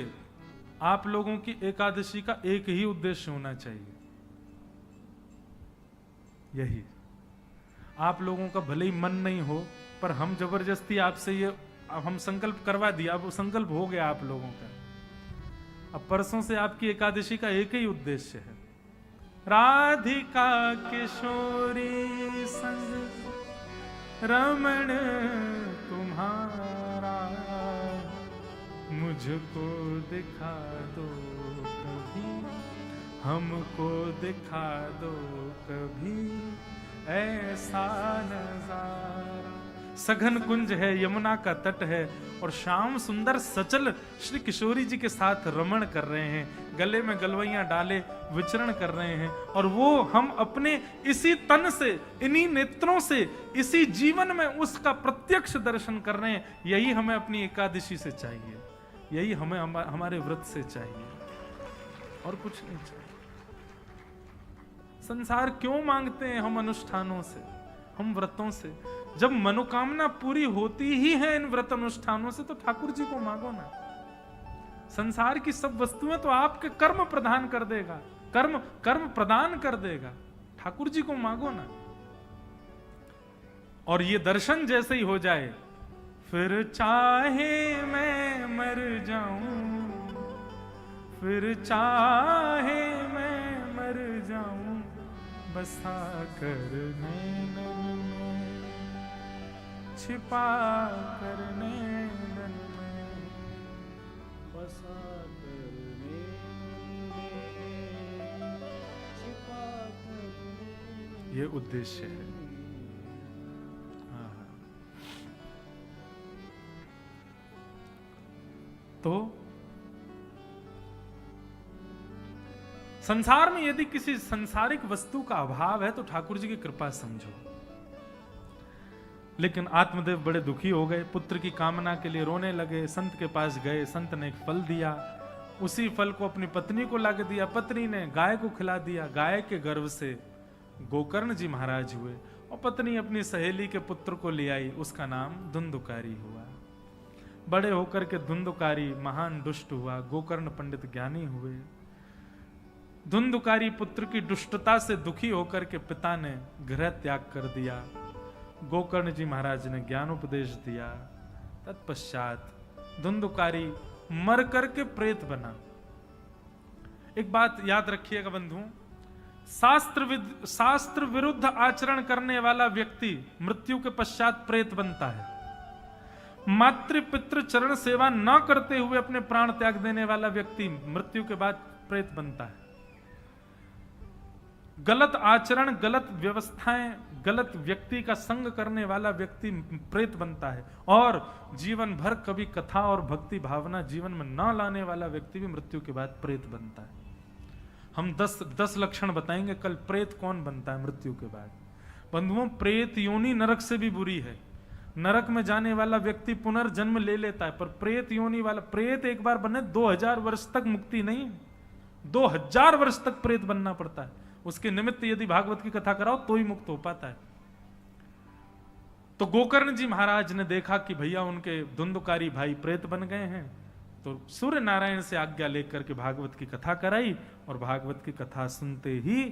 आप लोगों की एकादशी का एक ही उद्देश्य होना चाहिए, यही। आप लोगों का भले ही मन नहीं हो, पर हम जबरदस्ती आपसे ये हम संकल्प करवा दिया, अब वो संकल्प हो गया आप लोगों का। अब परसों से आपकी एकादशी का एक ही उद्देश्य है, राधिका किशोरी संग रमण तुम्हारा, मुझको दिखा दो कभी, हमको दिखा दो कभी ऐसा नजारा। सघन कुंज है, यमुना का तट है और श्याम सुंदर सचल श्री किशोरी जी के साथ रमण कर रहे हैं, गले में गलवैयां डाले विचरण कर रहे हैं। और वो हम अपने इसी तन से, इन्हीं नेत्रों से, इसी जीवन में उसका प्रत्यक्ष दर्शन कर रहे हैं। यही हमें अपनी एकादशी से चाहिए, यही हमें हमारे व्रत से चाहिए, और कुछ नहीं चाहिए। संसार क्यों मांगते हैं हम अनुष्ठानों से, हम व्रतों से? जब मनोकामना पूरी होती ही है इन व्रत अनुष्ठानों से तो ठाकुर जी को मांगो ना। संसार की सब वस्तुएं तो आपके कर्म प्रदान कर देगा, कर्म प्रदान कर देगा, ठाकुर जी को मांगो ना। और ये दर्शन जैसे ही हो जाए, फिर चाहे मैं मर जाऊं, फिर चाहे मैं मर जाऊं, बसा कर नैनन में, छिपा कर नैनन में, बसा कर नैनन में, छिपा कर नैनन में। ये उद्देश्य है। तो संसार में यदि किसी संसारिक वस्तु का अभाव है तो ठाकुर जी की कृपा समझो। लेकिन आत्मदेव बड़े दुखी हो गए, पुत्र की कामना के लिए रोने लगे, संत के पास गए, संत ने एक फल दिया, उसी फल को अपनी पत्नी को लाके दिया, पत्नी ने गाय को खिला दिया, गाय के गर्भ से गोकर्ण जी महाराज हुए, और पत्नी अपनी सहेली के पुत्र को ले आई, उसका नाम धुंधुकारी हुआ। बड़े होकर के धुंधुकारी महान दुष्ट हुआ, गोकर्ण पंडित ज्ञानी हुए। धुंधुकारी पुत्र की दुष्टता से दुखी होकर के पिता ने गृह त्याग कर दिया, गोकर्ण जी महाराज ने ज्ञान उपदेश दिया। तत्पश्चात धुंधुकारी मर करके प्रेत बना। एक बात याद रखिएगा बंधु, शास्त्र विरुद्ध आचरण करने वाला व्यक्ति मृत्यु के पश्चात प्रेत बनता है। मातृ पितृ चरण सेवा न करते हुए अपने प्राण त्याग देने वाला व्यक्ति मृत्यु के बाद प्रेत बनता है। गलत आचरण, गलत व्यवस्थाएं, गलत व्यक्ति का संग करने वाला व्यक्ति प्रेत बनता है, और जीवन भर कभी कथा और भक्ति भावना जीवन में न लाने वाला व्यक्ति भी मृत्यु के बाद प्रेत बनता है। हम 10 लक्षण बताएंगे कल, प्रेत कौन बनता है मृत्यु के बाद। बंधुओं, प्रेत योनि नरक से भी बुरी है। नरक में जाने वाला व्यक्ति पुनर्जन्म ले लेता है, पर प्रेत योनि वाला, प्रेत एक बार बने 2000 वर्ष तक मुक्ति नहीं, 2000 वर्ष तक प्रेत बनना पड़ता है। उसके निमित्त यदि भागवत की कथा कराओ तो ही मुक्त हो पाता है। तो गोकर्ण जी महाराज ने देखा कि भैया उनके धुंधुकारी भाई प्रेत बन गए हैं, तो सूर्य नारायण से आज्ञा लेकर के भागवत की कथा कराई, और भागवत की कथा सुनते ही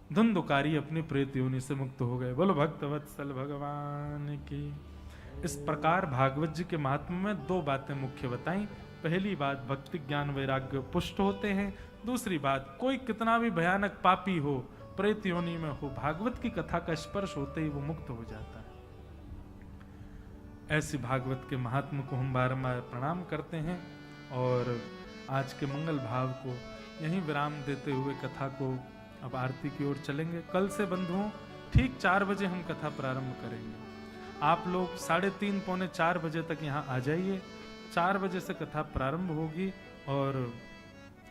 धुंधुकारी अपनी प्रेत योनि से मुक्त हो गए। बोलो भक्तवत्सल भगवान की। इस प्रकार भागवत जी के महात्म्य में 2 बातें मुख्य बताई। पहली बात, भक्ति ज्ञान वैराग्य पुष्ट होते हैं। दूसरी बात, कोई कितना भी भयानक पापी हो, प्रेत योनि में हो, भागवत की कथा का स्पर्श होते ही वो मुक्त हो जाता है। ऐसी भागवत के महात्मा को हम बारंबार प्रणाम करते हैं, और आज के मंगल भाव को यहीं विराम देते हुए कथा को अब आरती की ओर चलेंगे। कल से बंधुओं ठीक 4 बजे हम कथा प्रारंभ करेंगे। आप लोग 3:30 पौने 4 बजे तक यहाँ आ जाइए। 4 बजे से कथा प्रारंभ होगी और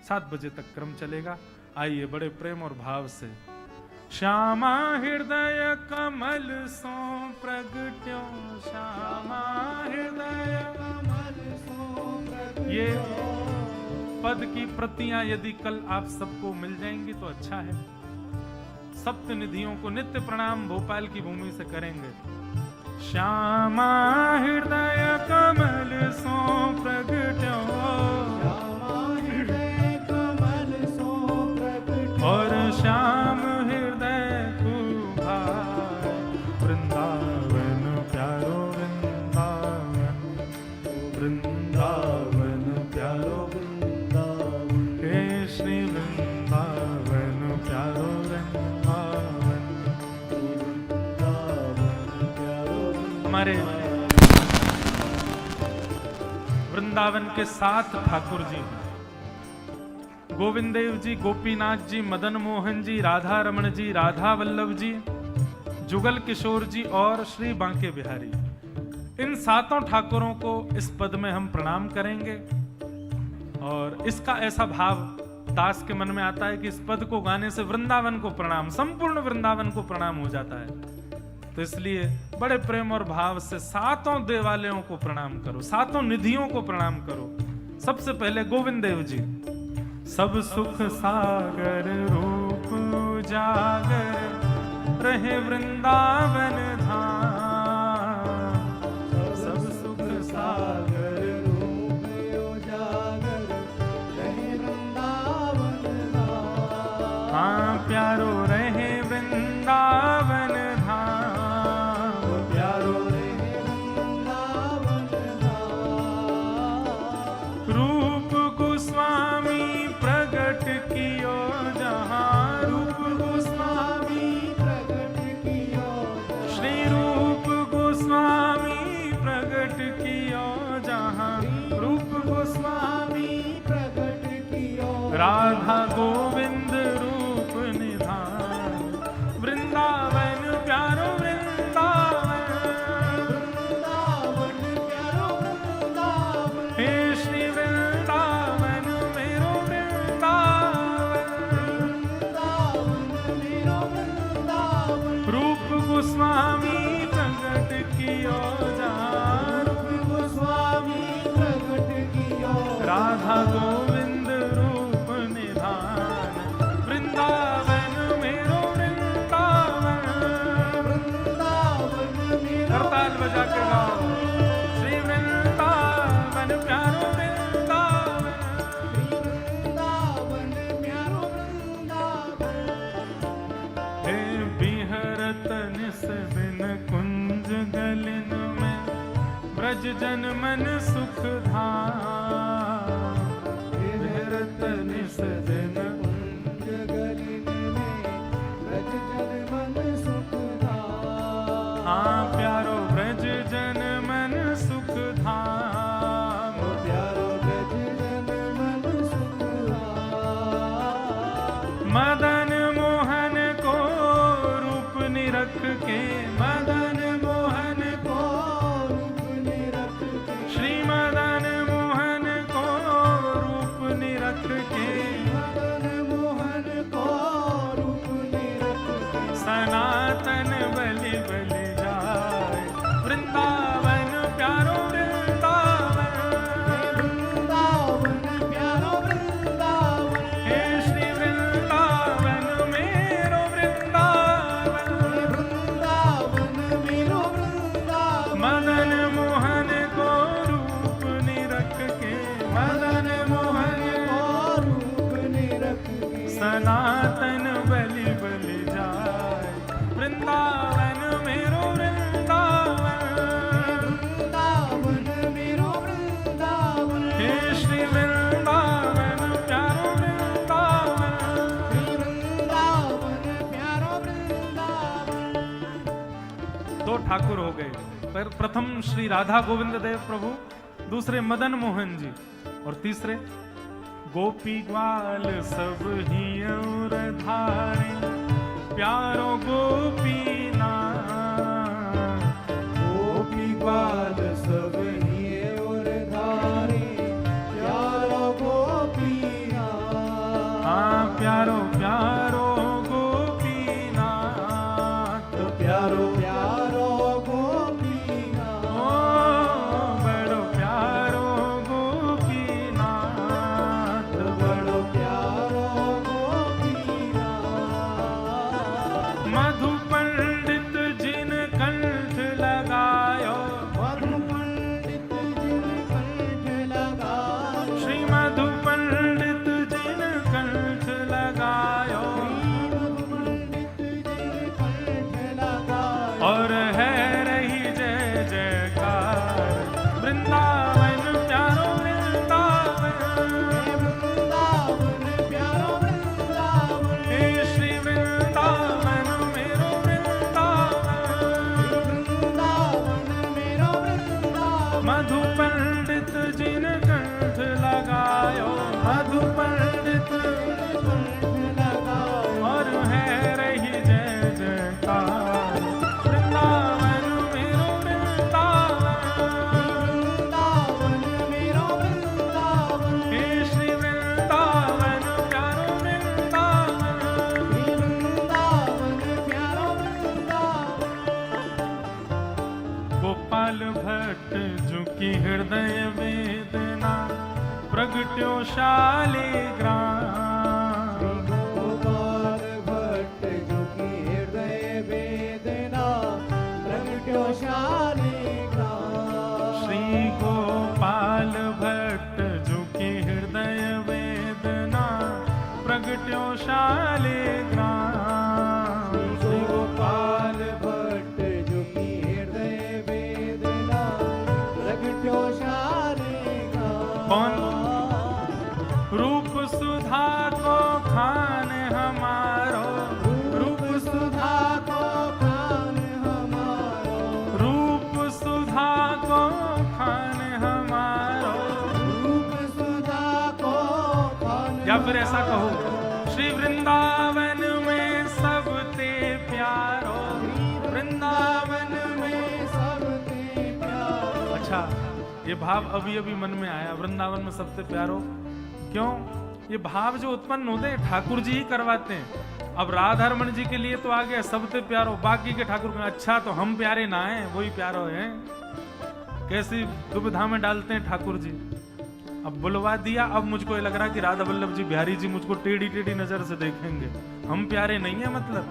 7 बजे तक क्रम चलेगा। आइए बड़े प्रेम और भाव से। श्यामा हृदय कमल सो प्रगट्यो, श्यामा हृदय कमल सो प्रगट्यो। ये पद की प्रतियां यदि कल आप सबको मिल जाएंगी तो अच्छा है। सप्त निधियों को नित्य प्रणाम भोपाल की भूमि से करेंगे। श्यामा हृदय कमल सो प्रगट्यो, और श्याम हृदय कुभार, वृंदावन प्यारो वृंदावन, वृंदावन प्यारो वृंदावन, हे श्री वृंदावन प्यारो वृंदावन, वृंदावन प्यारो। हमारे वृंदावन के 7 ठाकुर जी, गोविंद देव जी, गोपीनाथ जी, मदन मोहन जी, राधा रमण जी, राधा वल्लभ जी, जुगल किशोर जी और श्री बांके बिहारी। इन 7 ठाकुरों को इस पद में हम प्रणाम करेंगे। और इसका ऐसा भाव दास के मन में आता है कि इस पद को गाने से वृंदावन को प्रणाम, संपूर्ण वृंदावन को प्रणाम हो जाता है। तो इसलिए बड़े प्रेम और भाव से 7 देवालयों को प्रणाम करो, 7 निधियों को प्रणाम करो। सबसे पहले गोविंद देव जी। सब सुख सागर रूप उजागर, रहे वृंदावन धाम। सब सुख सागर रूप उजागर, रहे वृंदावन धाम। हाँ प्यारो रहे वृंदावन धाम, प्यारो रहे वृंदावन धाम। रूप गोस्वामी प्रगट कियो जहाँ, रूप गोस्वामी राधा गोविंद रूप निधान, वृंदावन प्यारो वृंदावन, वृंदावन प्यारो वृंदावन, हे श्री वृंदावन मेरो वृंदावन, वृंदावन मेरो वृंदावन, रूप गोस्वामी प्रगट कियो जान, रूप गोस्वामी प्रगट कियो, राधा गोविंद रूप निधान, वृंदावन मेरो वृंदावन, वृंदावन मेरो करताल बजा के गाओ, श्री वृंदावन प्यारो वृंदावन, वृंदावन प्यारो वृंदावन, हे बिहरत निस दिन कुंज गलिन में, ब्रज जन मन सुख धाम, बिहरत निस दिन कुंज गलिन में, ब्रज जन मन सुख धाम, हाँ प्यारो ब्रज जन मन सुख धाम, प्यारो ब्रज जन मन सुख धाम, मदन मोहन को रूप निरख के, मदन मोहन को, रूप निरख के, श्री मदन मोहन को रूप निरख के, मदन मोहन को रूप निरख के, सनातन बलि बलि जाए, वृंदावन प्यारो वृंदावन, वृंदावन प्यारो वृंदावन, हे श्री वृंदावन मेरो वृंदावन, वृंदावन मेरो वृंदावन, मदन मोहन को रूप निरख के, मदन मोहन को रूप निरख के, सनातन बलि बलि जाए, वृंदावन मेरो वृंदावन, वृंदावन मेरो वृंदावन, हे श्री वृंदावन प्यारो वृंदावन, वृंदावन प्यारो वृंदावन, दो ठाकुर हो गए, पर प्रथम श्री राधा गोविंद देव प्रभु, दूसरे मदन मोहन जी, और तीसरे गोपी ग्वाल सब ही और धारे, प्यारो गोपीनाथ, गोपी ग्वाल सब हिये और धारे, प्यारो गोपीनाथ, हाँ प्यारो प्यारो गोपीनाथ, प्यारो प्यारो ओ गोपीनाथ, बड़ो प्यारो गोपीनाथ, बड़ो प्यारो गोपीनाथ, मधु पंडित जिन कंठ लगायो, मधु पंडित जिन कंठ लगायो, श्री मधु पंडित जिन कंठ लगायो, मधु पंडित जिन कंठ लगायो, और है रही जय जयकार, वृंदावन प्यारो वृंदावन, वृंदावन प्यारो वृंदावन, हे श्री वृंदावन मेरो वृंदावन, वृंदावन मेरो वृंदावन, मधु पंडित जिन कंठ लगायो, मधु पंडित कंठ लगायो, और है रही जय जयकार, वृंदावन मेरो वृंदावन, वृंदावन मेरो वृंदावन, हे श्री वृंदावन प्यारो वृंदावन, वृंदावन प्यारो वृंदावन, गोपाल भट्ट झुकी हृदय वेदना, प्रगट्यो शालिग्राम, गोपाल भट्ट जो की हृदय वेदना, प्रगट्यो शालिग्राम, श्री गोपाल भट्ट झुकी हृदय वेदना, प्रगट्यो शालिग्राम, श्री गोपाल भट्ट जो की हृदय वेदना, प्रगट्यो शालिग्राम, कौन? रूप सुधा को खान हमारो, रूप सुधा को खान हमारो, रूप सुधा को खान हमारो, रूप सुधा को खान या फिर फिर ऐसा कहो, श्री वृंदावन में सबते प्यारो, वृंदावन में सबते प्यारो। अच्छा, ये भाव अभी अभी मन में आया, वृंदावन में सबसे प्यारो। क्यों? ये भाव जो उत्पन्न होते हैं ठाकुर जी ही करवाते हैं। अब राधा रमन जी के लिए तो आ गया सबसे प्यारो, बाकी के ठाकुर का अच्छा तो हम प्यारे ना हैं, वही प्यारो हैं। कैसी दुविधा में डालते हैं ठाकुर जी। अब बुलवा दिया, अब मुझको ये लग रहा है कि राधा वल्लभ जी बिहारी जी मुझको टेढ़ी टेढ़ी नजर से देखेंगे, हम प्यारे नहीं है मतलब।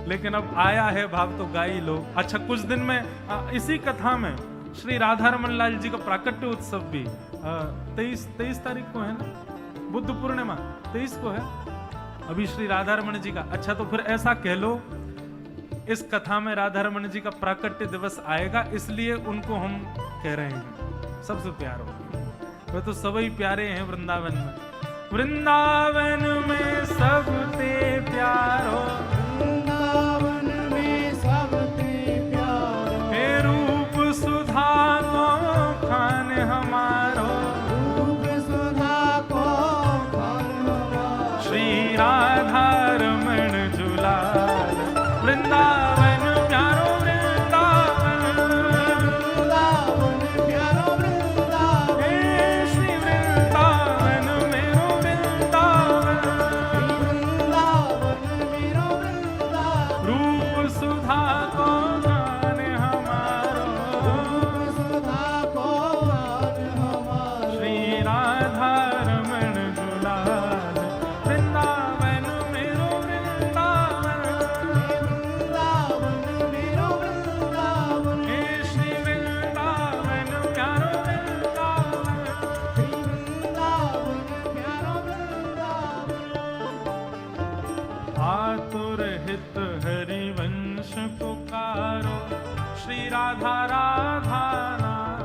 लेकिन अब आया है भाव तो गा ही लो। अच्छा, कुछ दिन में इसी कथा में श्री राधा रमन लाल जी का प्राकट्य उत्सव भी 23 तारीख को है ना, बुद्ध पूर्णिमा 23 को है अभी श्री राधा रमन जी का। अच्छा, तो फिर ऐसा कह लो इस कथा में राधा रमन जी का प्राकट्य दिवस आएगा, इसलिए उनको हम कह रहे हैं सबसे प्यारो। वे तो सभी प्यारे हैं वृंदावन में। वृंदावन में सबते प्यारो, वृंदावन में सबते प्यारो। हे रूप सुधा को खान हमारो, रूप सुधा को खान हमारो। श्री राधा रमण जुलाल, वृंदावन प्यारो वृंदावन, वृंदावन प्यारो वृंदावन। हे श्री वृंदावन मेरो वृंदावन, वृंदावन मेरो वृंदावन। रूप सुधा को खान हमारो, रूप सुधा को खान हमारो। श्री राधा रमण जुलाल, वृंदावन मेरो वृंदावन, वृंदावन मेरो वृंदावन। हे श्री वृंदावन प्यारो वृंदावन। वृंदावन प्यारो वृंदावन। आतुर हित हरिवंश पुकारो, श्री राधा राधा नाम।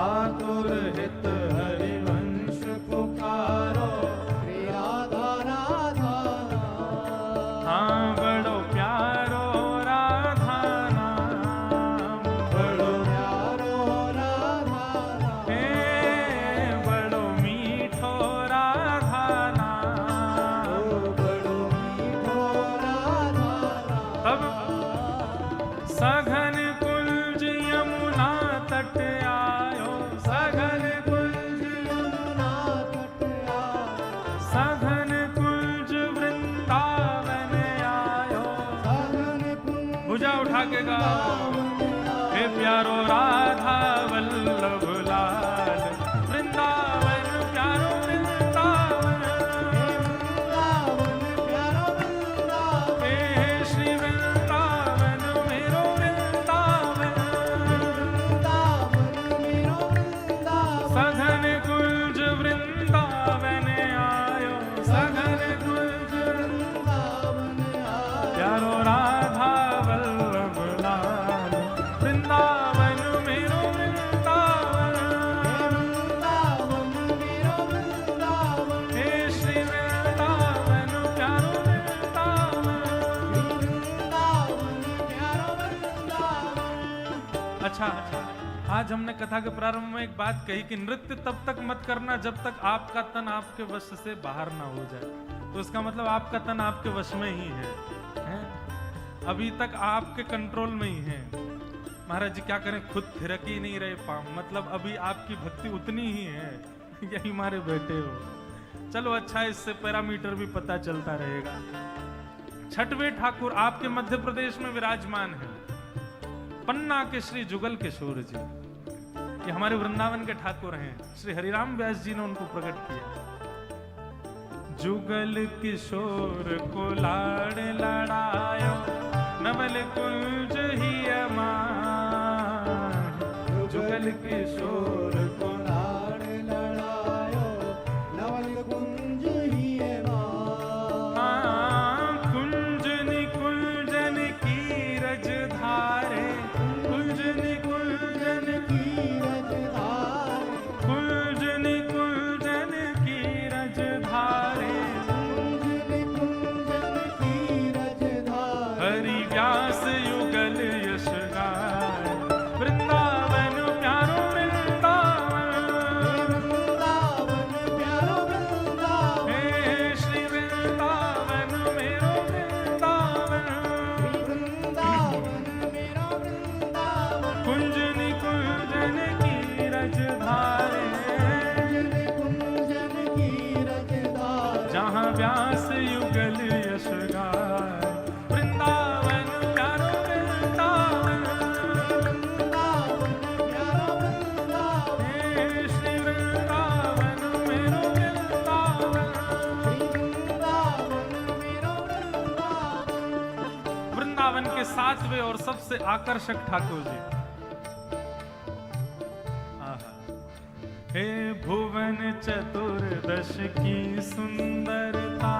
आतुर हित हरिवंश पुकारो, श्री राधा राधा नाम। हाँ बड़ो प्यारो राधा नाम, बड़ो प्यारो राधा नाम। हे बड़ो मीठो राधा नाम। ओ बड़ो मीठो राधा नाम। तब सघन कुंज यमुना तट आयो, सघन कुंज यमुना तट आयो। सघन कुंज वृंदावन आयो। सघन कुंज भुजा उठा के गाओ, हे प्यारो राधा वल्लभ लाल, वृंदावन प्यारो वृंदावन। वृंदावन प्यारो वृंदावन। हे श्री वृंदावन मेरो वृंदावन, वृंदावन मेरो वृंदावन। सघन कुंज वृंदावन आयो, सघन कुंज वृंदावन आयो। प्यारो राधा वल्लभ लाल, वृंदावन मेरो वृंदावन। वृंदावन मेरो वृंदावन। हे श्री वृंदावन प्यारो वृंदावन। वृंदावन प्यारो वृंदावन। अच्छा, आज हमने कथा के प्रारंभ में एक बात कही कि नृत्य तब तक मत करना जब तक आपका तन आपके वश से बाहर ना हो जाए। तो इसका मतलब आपका तन आपके वश में ही है? अभी तक आपके कंट्रोल में ही है। महाराज जी क्या करें, खुद थिरक ही नहीं रहे पाँव, मतलब अभी आपकी भक्ति उतनी ही है, यही मारे बैठे हो। चलो अच्छा, इससे पैरामीटर भी पता चलता रहेगा। छठवें ठाकुर आपके मध्य प्रदेश में विराजमान है, पन्ना के श्री जुगल किशोर जी। ये हमारे वृंदावन के ठाकुर हैं, श्री हरिराम व्यास जी ने उनको प्रकट किया। जुगल किशोर को लाड़ लड़ायो, नवल कुंज ही अमान। जुगल किशोर को लाड़ लड़ायो, नवल कुंज ही हाँ, कुंजनि कुंजन की रज धारे, कुंजनि कुंजन की रज धारे। कुंजनि कुंजन की रज धारे। कुंजनि कुंजन की रज धारे। हरि व्यास युगल यश गाय, वृंदावन प्यारो वृंदावन। प्यास युगल यश गाय। वृंदावन प्यारो वृंदावन, हे श्री वृंदावन मेरो वृंदावन। वृंदावन के सातवें और सबसे आकर्षक ठाकुर जी। हे भुवन चतुर्दश की सुंदरता,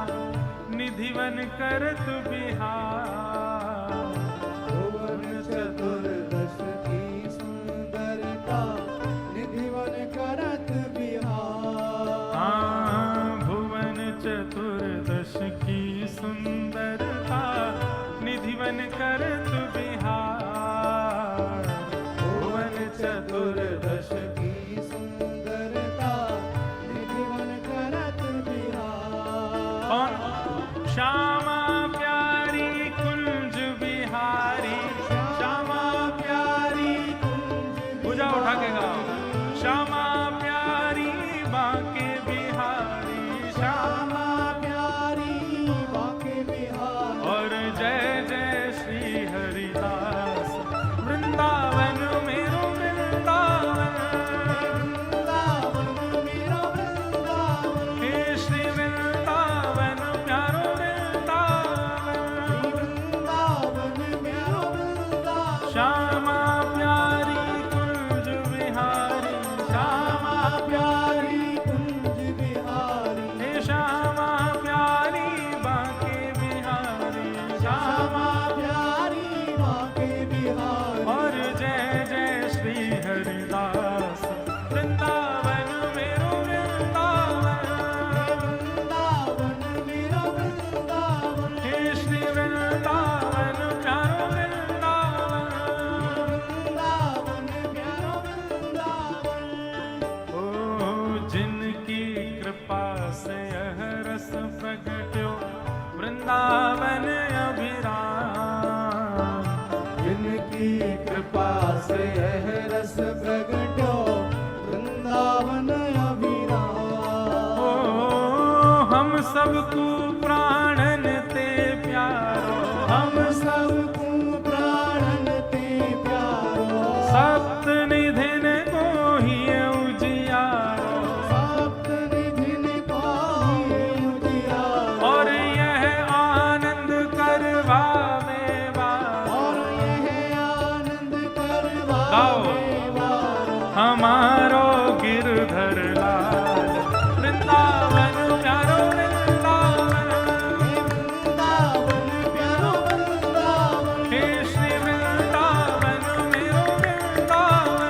निधिवन करत बिहार। भुवन चतुर्दश की सुंदरता, निधिवन करत बिहार। हाँ, भुवन चतुर्दश की सुंदरता, निधिवन करत बिहार। भुवन चतुर्दश की सुंदरता, निधिवन करत बिहार। कौन? श्यामा प्यारी कुंज बिहारी, श्यामा प्यारी पूजा उठा के गाओ। श्यामा प्यारी बांके बिहारी, श्यामा प्यारी बांके बिहारी। और जय जय श्री हरिदास। वृंदावन मेरो वृंदावन, वृंदावन मेरो वृंदावन। हे श्री वृंदावन प्यारो वृंदावन। वृंदावन मेरो वृंदावन। श्यामा प्यारी कुंज बिहारी, श्यामा प्यारी कुंज बिहारी। हे श्यामा प्यारी बांके बिहारी, श्यामा प्यारी बांके बिहारी। और जय जय श्री हरिदास। वृंदावन मेरो वृंदावन, वृंदावन मेरो वृंदावन। हे श्री वृंदावन प्यारो वृंदावन। वृंदावन प्यारो वृंदावन। ओ जिनकी कृपा से यह रस प्रगट्यो, वृंदावन अभिराम। जिनकी कृपा से यह रस प्रगट्यो, वृंदावन अभिराम। ओ हम सबको प्राणन ते प्यारो, हम सबको प्राणन ते प्यारो। सप्त निधिन को ही उजियारो। सप्त निधिन को ही उजियारो। और यह आनंद करवावे वारो। और यह आनंद गाओ। करवावे वारो। हमारो गिरधर लाल। वृंदावन प्यारो वृंदावन, वृंदावन प्यारो वृंदावन। हे श्री वृंदावन मेरो वृंदावन।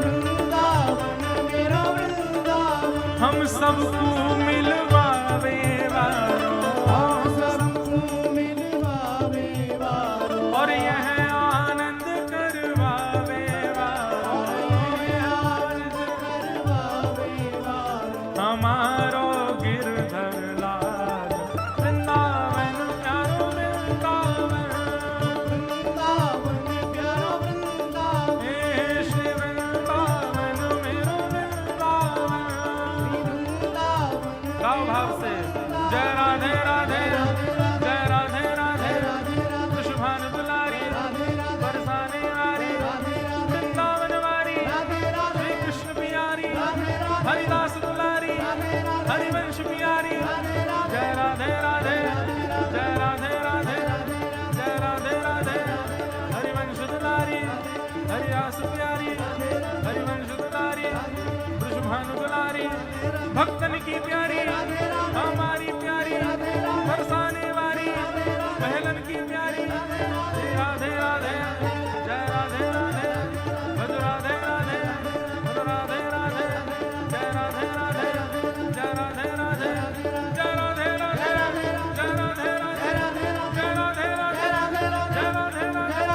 वृंदावन मेरो वृंदावन। हम सबको मिलवावे वारो। हम सबको मिलवावे वारो। और यह आनंद करवावे वारो। और यह आनंद करवावे वारो। हमारो गिरधर लाल। वृंदावन प्यारो वृंदावन, वृंदावन प्यारो वृंदावन। हे श्री वृंदावन मेरो वृंदावन। वृंदावन गाओ भाव से। जय राधे राधे, जय राधे राधे। शुभान दुलारी, बरसाने वारी, वृंदावन वारी, श्री कृष्ण प्यारी, हरिदास दुलारी, हरिवंश प्यारी। जय राधे राधे, जय राधे राधे, जय राधे राधे। हरिवंश दुलारी, हरिदास प्यारी, हरिवंश दुलारी, वृषभानु दुलारी, भक्तन की प्यारी, हमारी प्यारी, बरसाने वाली, बहलन की प्यारी। राधे राधे, जय राधे राधे, मधुर राधे राधे, मधुर राधे राधे, जय राधे राधे, जय राधे राधे, जय राधे राधे, जय राधे राधे, जय राधे राधे, जय राधे राधे, जय राधे राधे, जय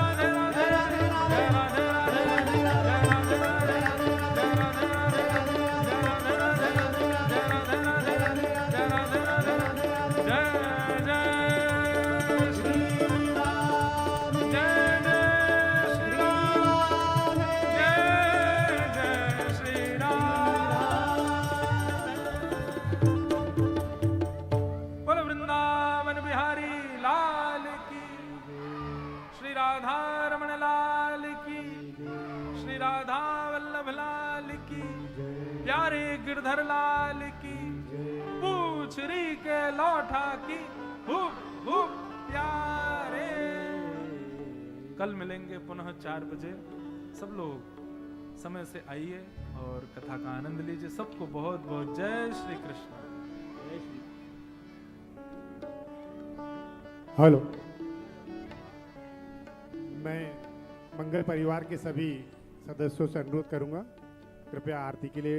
राधे राधे, जय राधे राधे, जय राधे राधे, जय राधे राधे, प्यारे गिरधर लाल की, पूछ री के लौठा की, हुप हुप प्यारे। कल मिलेंगे पुनः 4 बजे। सब लोग समय से आइए और कथा का आनंद लीजिए। सबको बहुत बहुत जय श्री कृष्ण। हेलो, मैं मंगल परिवार के सभी सदस्यों से अनुरोध करूंगा, कृपया आरती के लिए